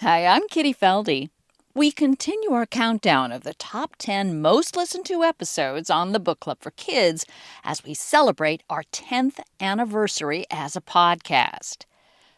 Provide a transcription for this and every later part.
Hi, I'm Kitty Felde. We continue our countdown of the top 10 most listened to episodes on the Book Club for Kids as we celebrate our 10th anniversary as a podcast.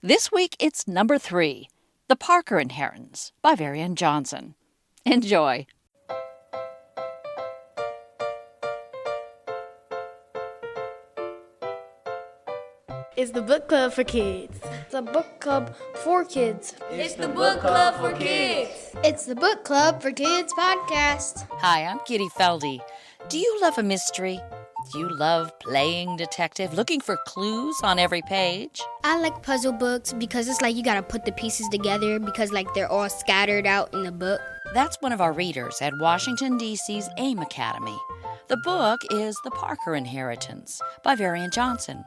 This week it's number 3, The Parker Inheritance by Varian Johnson. Enjoy. It's the book club for kids. The book club for kids. It's the book club for kids. It's the book club for kids podcast. Hi, I'm Kitty Felde. Do you love a mystery? Do you love playing detective, looking for clues on every page? I like puzzle books because it's like you gotta put the pieces together because like they're all scattered out in the book. That's one of our readers at Washington, D.C.'s AIM Academy. The book is The Parker Inheritance by Varian Johnson.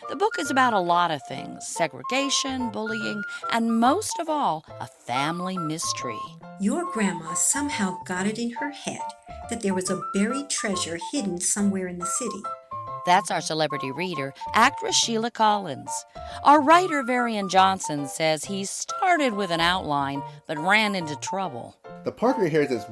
The book is about a lot of things: segregation, bullying, and most of all, a family mystery. Your grandma somehow got it in her head that there was a buried treasure hidden somewhere in the city. That's our celebrity reader, actress Sheila Collins. Our writer, Varian Johnson, says he started with an outline but ran into trouble. The Parker Inheritance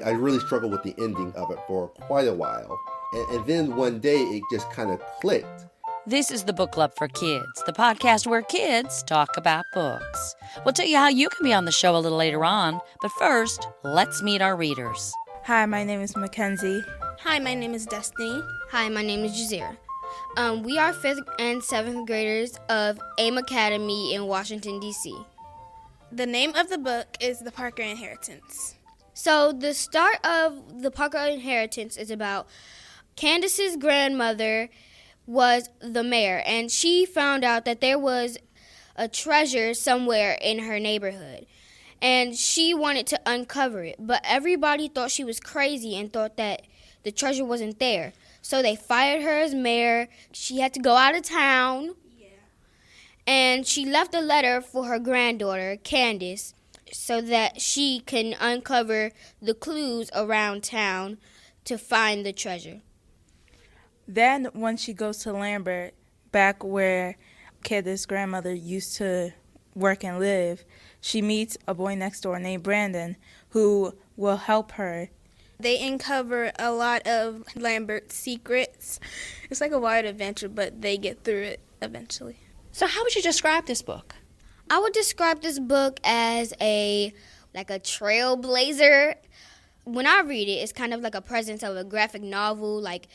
I really struggled with the ending of it for quite a while. And then one day it just kind of clicked. This is the Book Club for Kids, the podcast where kids talk about books. We'll tell you how you can be on the show a little later on, but first, let's meet our readers. Hi, my name is Mackenzie. Hi, my name is Destiny. Hi, my name is Jazeera. We are 5th and 7th graders of AIM Academy in Washington, D.C. The name of the book is The Parker Inheritance. So the start of The Parker Inheritance is about Candace's grandmother was the mayor, and she found out that there was a treasure somewhere in her neighborhood, and she wanted to uncover it, but everybody thought she was crazy and thought that the treasure wasn't there. So they fired her as mayor. She had to go out of town, and she left a letter for her granddaughter, Candace, so that she can uncover the clues around town to find the treasure. Then when she goes to Lambert, back where Candace's grandmother used to work and live, she meets a boy next door named Brandon who will help her. They uncover a lot of Lambert's secrets. It's like a wild adventure, but they get through it eventually. So how would you describe this book? I would describe this book as a trailblazer. When I read it, it's kind of like a presence of a graphic novel, like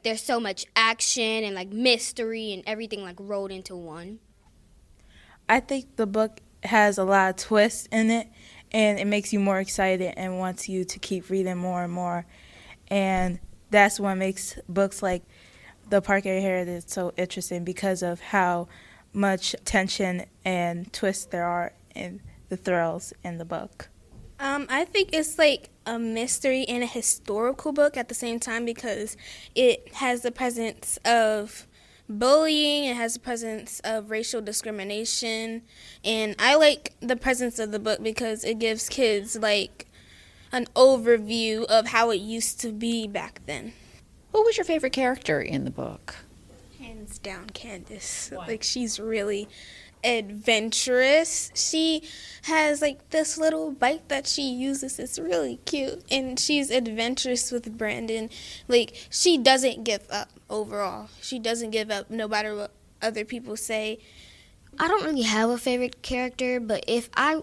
there's so much action and like mystery and everything like rolled into one. I think the book has a lot of twists in it, and it makes you more excited and wants you to keep reading more and more. And that's what makes books like The Parker Inheritance so interesting, because of how much tension and twists there are in the thrills in the book. I think it's like a mystery and a historical book at the same time, because it has the presence of bullying, it has the presence of racial discrimination, and I like the presence of the book because it gives kids like an overview of how it used to be back then. Who was your favorite character in the book? Hands down, Candace. Why? Like, she's really adventurous. She has like this little bike that she uses. It's really cute, and she's adventurous with Brandon. Like, she doesn't give up overall. She doesn't give up no matter what other people say. I don't really have a favorite character, but if I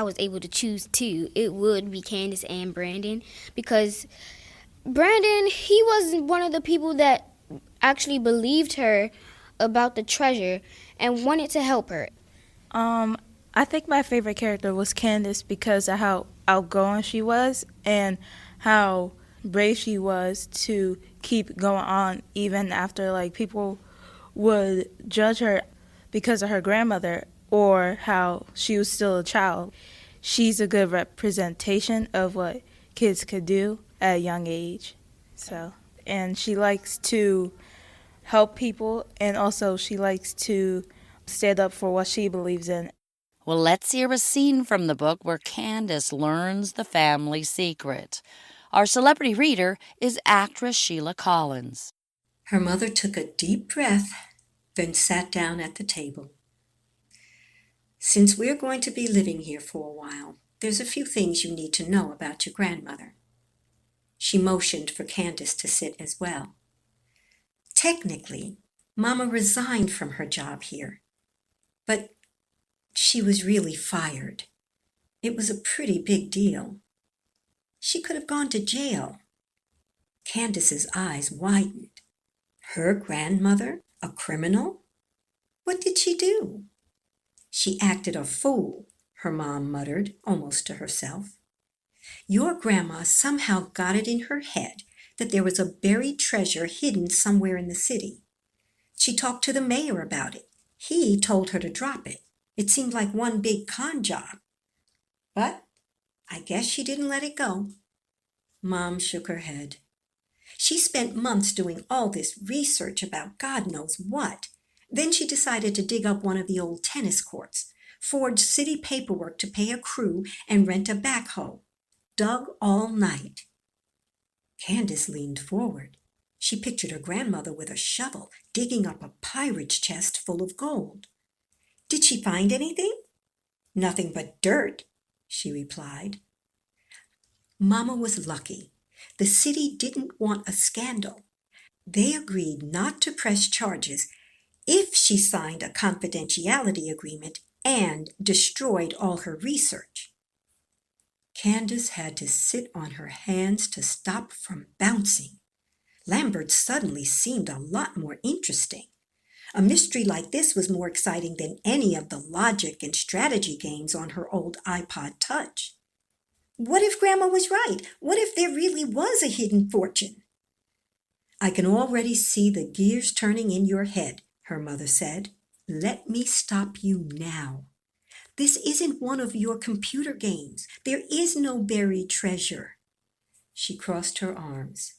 was able to choose two, it would be Candace and Brandon, because Brandon, he was one of the people that actually believed her about the treasure and wanted to help her. I think my favorite character was Candace because of how outgoing she was and how brave she was to keep going on even after like people would judge her because of her grandmother or how she was still a child. She's a good representation of what kids could do at a young age. And she likes to help people, and also she likes to stand up for what she believes in. Well, let's hear a scene from the book where Candace learns the family secret. Our celebrity reader is actress Sheila Collins. Her mother took a deep breath, then sat down at the table. Since we're going to be living here for a while, there's a few things you need to know about your grandmother. She motioned for Candace to sit as well. Technically, Mama resigned from her job here, but she was really fired. It was a pretty big deal. She could have gone to jail. Candace's eyes widened. Her grandmother, a criminal? What did she do? She acted a fool, her mom muttered, almost to herself. Your grandma somehow got it in her head that there was a buried treasure hidden somewhere in the city. She talked to the mayor about it. He told her to drop it. It seemed like one big con job. But I guess she didn't let it go. Mom shook her head. She spent months doing all this research about God knows what. Then she decided to dig up one of the old tennis courts, forge city paperwork to pay a crew, and rent a backhoe. Dug all night. Candace leaned forward. She pictured her grandmother with a shovel, digging up a pirate's chest full of gold. Did she find anything? Nothing but dirt, she replied. Mama was lucky. The city didn't want a scandal. They agreed not to press charges if she signed a confidentiality agreement and destroyed all her research. Candace had to sit on her hands to stop from bouncing. Lambert suddenly seemed a lot more interesting. A mystery like this was more exciting than any of the logic and strategy games on her old iPod Touch. What if Grandma was right? What if there really was a hidden fortune? I can already see the gears turning in your head, her mother said. Let me stop you now. This isn't one of your computer games. There is no buried treasure. She crossed her arms.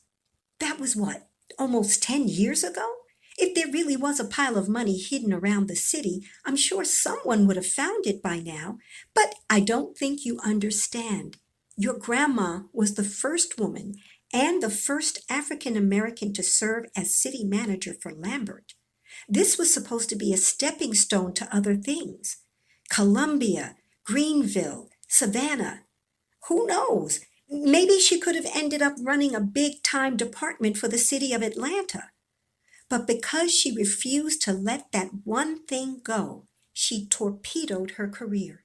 That was what, almost 10 years ago? If there really was a pile of money hidden around the city, I'm sure someone would have found it by now. But I don't think you understand. Your grandma was the first woman and the first African American to serve as city manager for Lambert. This was supposed to be a stepping stone to other things. Columbia, Greenville, Savannah. Who knows? Maybe she could have ended up running a big-time department for the city of Atlanta. But because she refused to let that one thing go, she torpedoed her career.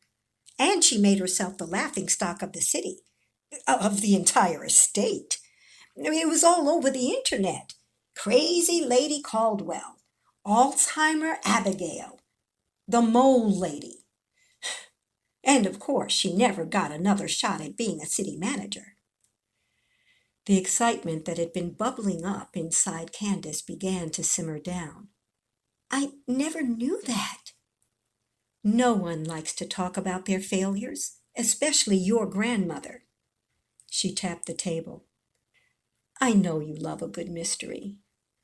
And she made herself the laughingstock of the city, of the entire estate. It was all over the internet. Crazy Lady Caldwell, Alzheimer Abigail, the Mole Lady. And of course, she never got another shot at being a city manager. The excitement that had been bubbling up inside Candace began to simmer down. I never knew that. No one likes to talk about their failures, especially your grandmother. She tapped the table. I know you love a good mystery,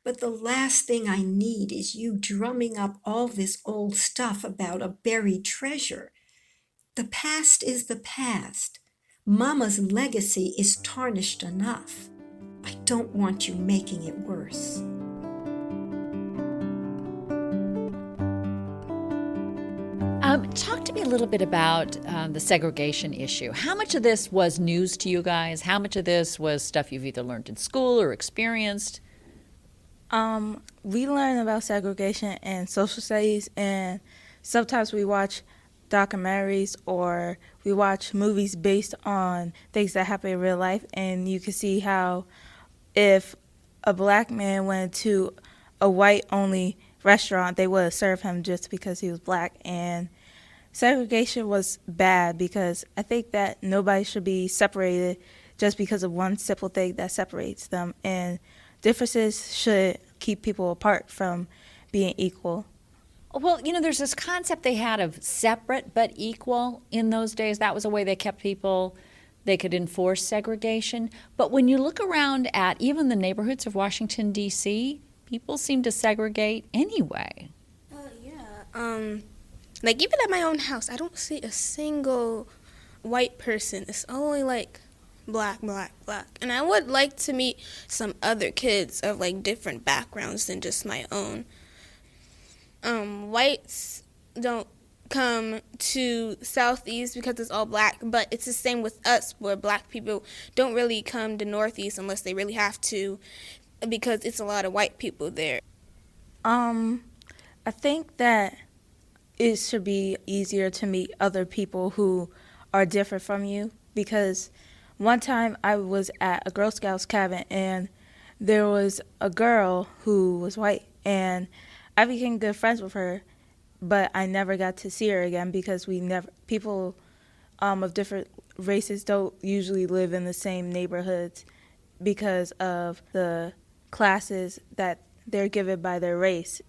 but the last thing I need is you drumming up all this old stuff about a buried treasure. The past is the past. Mama's legacy is tarnished enough. I don't want you making it worse. Talk to me a little bit about the segregation issue. How much of this was news to you guys? How much of this was stuff you've either learned in school or experienced? We learn about segregation in social studies, and sometimes we watch documentaries or we watch movies based on things that happen in real life, and you can see how if a black man went to a white-only restaurant, they would have served him just because he was black. And segregation was bad because I think that nobody should be separated just because of one simple thing that separates them, and differences should keep people apart from being equal. Well, there's this concept they had of separate but equal in those days. That was a way they kept people, they could enforce segregation. But when you look around at even the neighborhoods of Washington, D.C., people seem to segregate anyway. Like even at my own house, I don't see a single white person. It's only like black. And I would like to meet some other kids of like different backgrounds than just my own. Whites don't come to Southeast because it's all black, but it's the same with us, where black people don't really come to Northeast unless they really have to, because it's a lot of white people there. I think that it should be easier to meet other people who are different from you, because one time I was at a Girl Scouts cabin and there was a girl who was white, and I became good friends with her, but I never got to see her again because people of different races don't usually live in the same neighborhoods because of the classes that they're given by their race.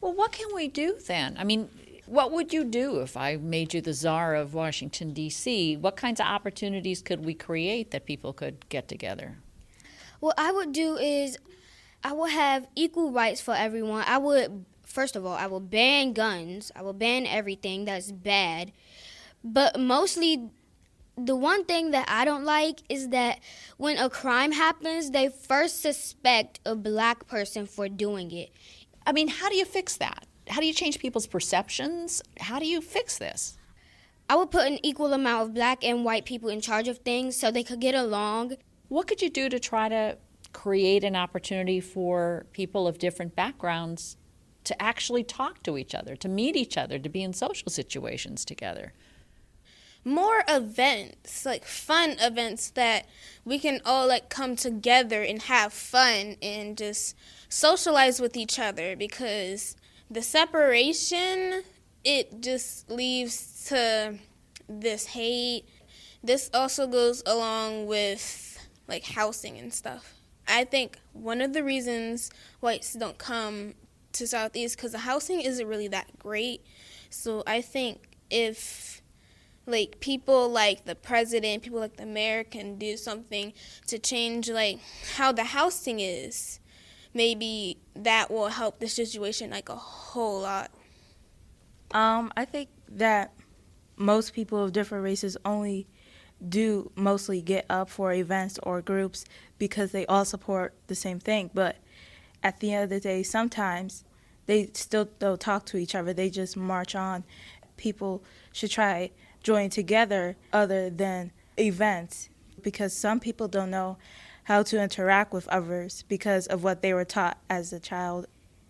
Well, what can we do then? I mean, what would you do if I made you the czar of Washington, D.C.? What kinds of opportunities could we create that people could get together? What I would do is I would have equal rights for everyone. First of all, I will ban guns. I will ban everything that's bad. But mostly, the one thing that I don't like is that when a crime happens, they first suspect a black person for doing it. I mean, how do you fix that? How do you change people's perceptions? How do you fix this? I would put an equal amount of black and white people in charge of things so they could get along. What could you do to try to create an opportunity for people of different backgrounds to actually talk to each other, to meet each other, to be in social situations together? More events, like fun events that we can all like come together and have fun and just socialize with each other, because the separation, it just leads to this hate. This also goes along with like housing and stuff. I think one of the reasons whites don't come to Southeast because the housing isn't really that great. So I think if like people like the president, people like the mayor can do something to change like how the housing is, maybe that will help the situation like a whole lot. I think that most people of different races only do mostly get up for events or groups because they all support the same thing. But at the end of the day, sometimes they still don't talk to each other. They just march on. People should try join together other than events, because some people don't know how to interact with others because of what they were taught as a child.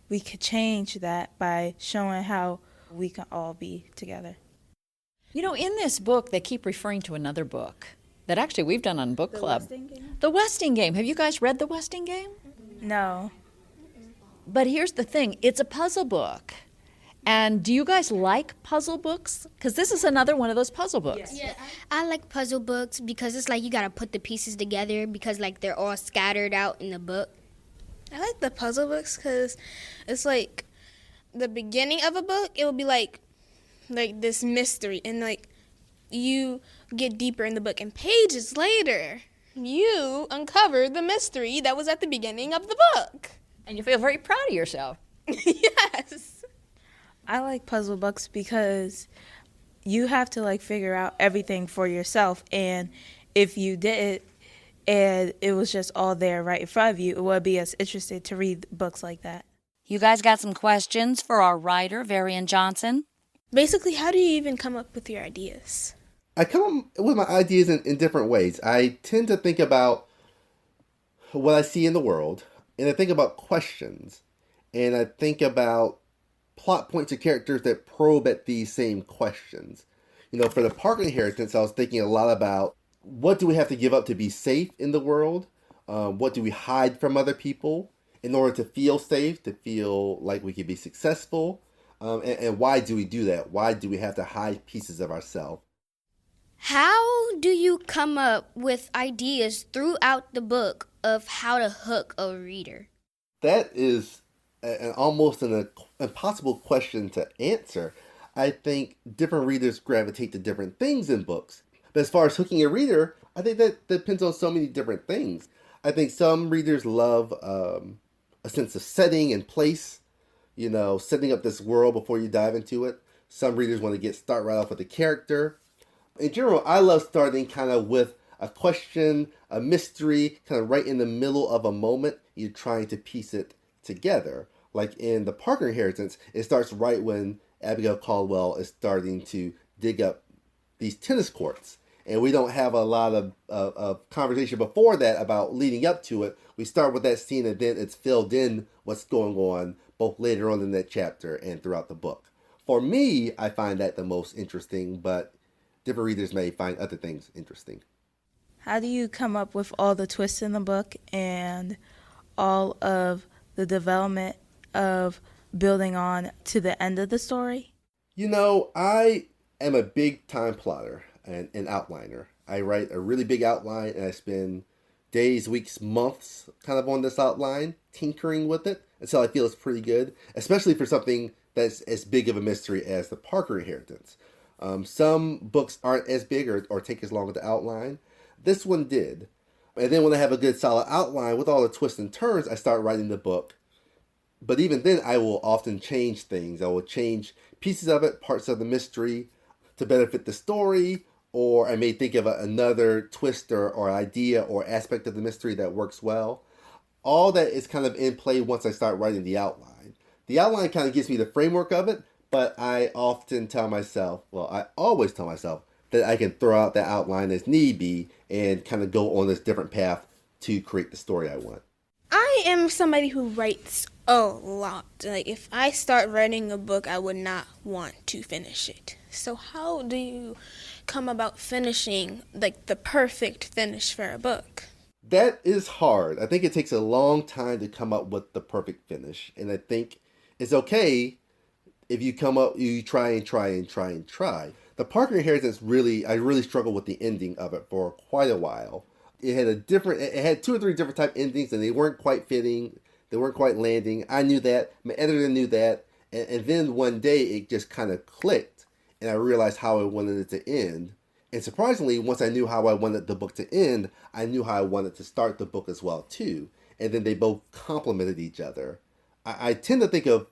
We could change that by showing how we can all be together. You know, in this book, they keep referring to another book that actually we've done on book club. Westing game? The Westing Game. Have you guys read The Westing Game? No. But here's the thing. It's a puzzle book. And do you guys like puzzle books? Because this is another one of those puzzle books. Yeah, I like puzzle books because it's like you got to put the pieces together because like they're all scattered out in the book. I like the puzzle books because it's like the beginning of a book, it will be like this mystery, and like you get deeper in the book, and pages later you uncover the mystery that was at the beginning of the book. And you feel very proud of yourself. Yes. I like puzzle books because you have to like figure out everything for yourself, and if you did it and it was just all there right in front of you, it would be as interesting to read books like that. You guys got some questions for our writer, Varian Johnson? Basically, how do you even come up with your ideas? I come up with my ideas in different ways. I tend to think about what I see in the world, and I think about questions, and I think about plot points of characters that probe at these same questions. You know, for the Parker inheritance, I was thinking a lot about what do we have to give up to be safe in the world? What do we hide from other people in order to feel safe, to feel like we can be successful? And why do we do that? Why do we have to hide pieces of ourselves? How do you come up with ideas throughout the book of how to hook a reader? That is almost an impossible question to answer. I think different readers gravitate to different things in books. But as far as hooking a reader, I think that depends on so many different things. I think some readers love a sense of setting and place, you know, setting up this world before you dive into it. Some readers want to start right off with a character. In general, I love starting kind of with a question, a mystery, kind of right in the middle of a moment. You're trying to piece it together. Like in the Parker inheritance, it starts right when Abigail Caldwell is starting to dig up these tennis courts. And we don't have a lot of conversation before that about leading up to it. We start with that scene and then it's filled in what's going on both later on in that chapter and throughout the book. For me, I find that the most interesting, but different readers may find other things interesting. How do you come up with all the twists in the book and all of the development of building on to the end of the story? You know, I am a big time plotter and an outliner. I write a really big outline and I spend days, weeks, months kind of on this outline, tinkering with it until I feel it's pretty good, especially for something that's as big of a mystery as the Parker Inheritance. Some books aren't as big or take as long to outline. This one did. And then when I have a good solid outline with all the twists and turns, I start writing the book. But even then, I will often change things. I will change pieces of it, parts of the mystery to benefit the story, or I may think of another twist or idea or aspect of the mystery that works well. All that is kind of in play once I start writing the outline. The outline kind of gives me the framework of it, but I often tell myself, well, I always tell myself that I can throw out that outline as need be and kind of go on this different path to create the story I want. I am somebody who writes a lot. Like, if I start writing a book, I would not want to finish it. So how do you come about finishing, like, the perfect finish for a book? That is hard. I think it takes a long time to come up with the perfect finish. And I think it's okay if you try and try and try and try. The Parker Inheritance I really struggled with the ending of it for quite a while. It had 2 or 3 different type endings and they weren't quite fitting. They weren't quite landing. I knew that. My editor knew that. And then one day it just kind of clicked and I realized how I wanted it to end. And surprisingly, once I knew how I wanted the book to end, I knew how I wanted to start the book as well too. And then they both complemented each other. I tend to think of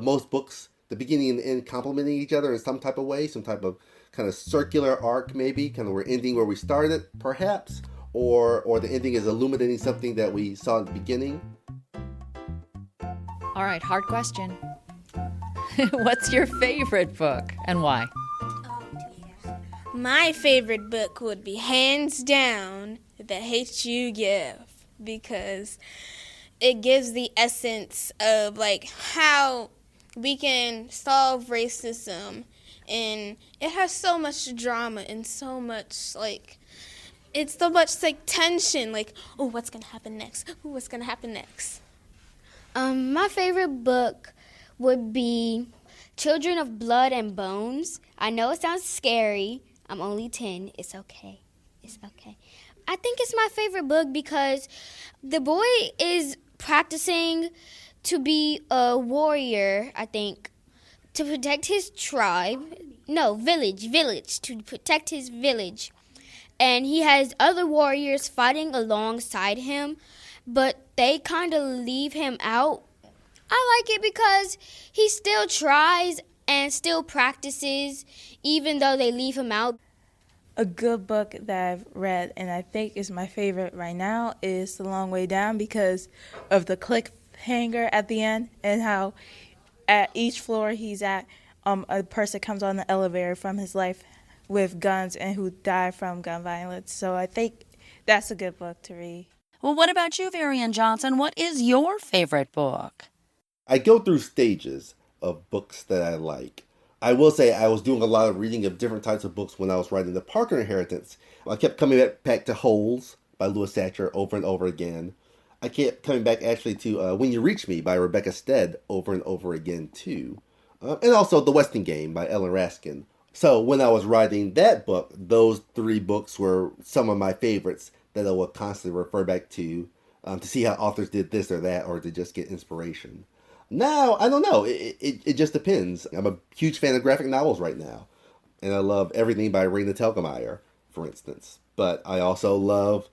most books, the beginning and the end complementing each other in some type of way, some type of kind of circular arc maybe, kind of we're ending where we started perhaps, or the ending is illuminating something that we saw at the beginning. All right, hard question. What's your favorite book and why? My favorite book would be hands down The Hate You Give, because it gives the essence of like how we can solve racism, and it has so much drama and so much like tension, like, oh, what's gonna happen next? Oh, what's gonna happen next? My favorite book would be Children of Blood and Bones. I know it sounds scary. I'm only 10. It's okay. It's okay. I think it's my favorite book because the boy is practicing to be a warrior, I think, to protect his tribe. No, village, to protect his village. And he has other warriors fighting alongside him, but they kind of leave him out. I like it because he still tries and still practices, even though they leave him out. A good book that I've read and I think is my favorite right now is The Long Way Down because of the cliffhanger at the end and how at each floor he's at, a person comes on the elevator from his life with guns and who died from gun violence. So I think that's a good book to read. Well, what about you, Varian Johnson? What is your favorite book? I go through stages of books that I like. I will say I was doing a lot of reading of different types of books when I was writing The Parker Inheritance. I kept coming back to Holes by Louis Satcher over and over again. I kept coming back actually to When You Reach Me by Rebecca Stead over and over again too. And also The Westing Game by Ellen Raskin. So when I was writing that book, those 3 books were some of my favorites that I would constantly refer back to see how authors did this or that or to just get inspiration. Now, I don't know. It just depends. I'm a huge fan of graphic novels right now. And I love everything by Raina Telgemeier, for instance. But I also love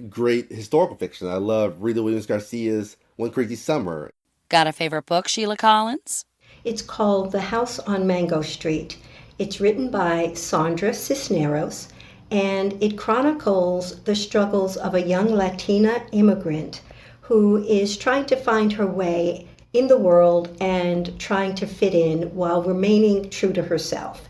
great historical fiction. I love Rita Williams Garcia's One Crazy Summer. Got a favorite book, Sheila Collins? It's called The House on Mango Street. It's written by Sandra Cisneros, and it chronicles the struggles of a young Latina immigrant who is trying to find her way in the world and trying to fit in while remaining true to herself.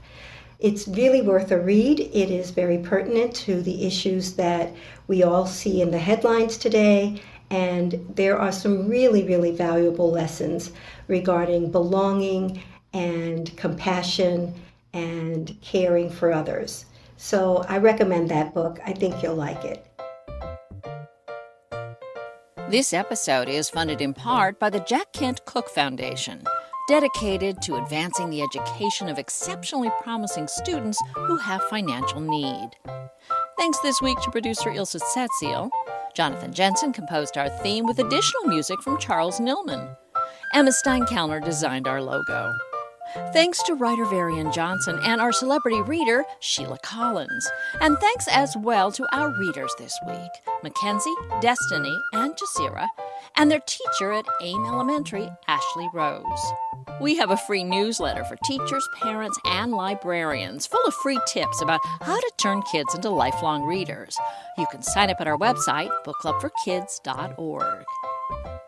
It's really worth a read. It is very pertinent to the issues that we all see in the headlines today, and there are some really, really valuable lessons regarding belonging and compassion and caring for others. So I recommend that book. I think you'll like it. This episode is funded in part by the Jack Kent Cook Foundation, dedicated to advancing the education of exceptionally promising students who have financial need. Thanks this week to producer Ilse Setziel. Jonathan Jensen composed our theme with additional music from Charles Nillman. Emma Steinkellner designed our logo. Thanks to writer Varian Johnson and our celebrity reader, Sheila Collins. And thanks as well to our readers this week, Mackenzie, Destiny, and Jasira, and their teacher at AIM Elementary, Ashley Rose. We have a free newsletter for teachers, parents, and librarians full of free tips about how to turn kids into lifelong readers. You can sign up at our website, bookclubforkids.org.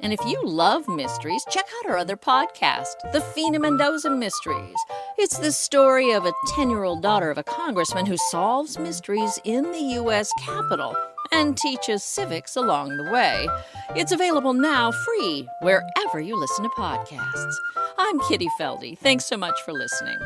And if you love mysteries, check out our other podcast, The Fina Mendoza Mysteries. It's the story of a 10-year-old daughter of a congressman who solves mysteries in the U.S. Capitol and teaches civics along the way. It's available now free wherever you listen to podcasts. I'm Kitty Felde. Thanks so much for listening.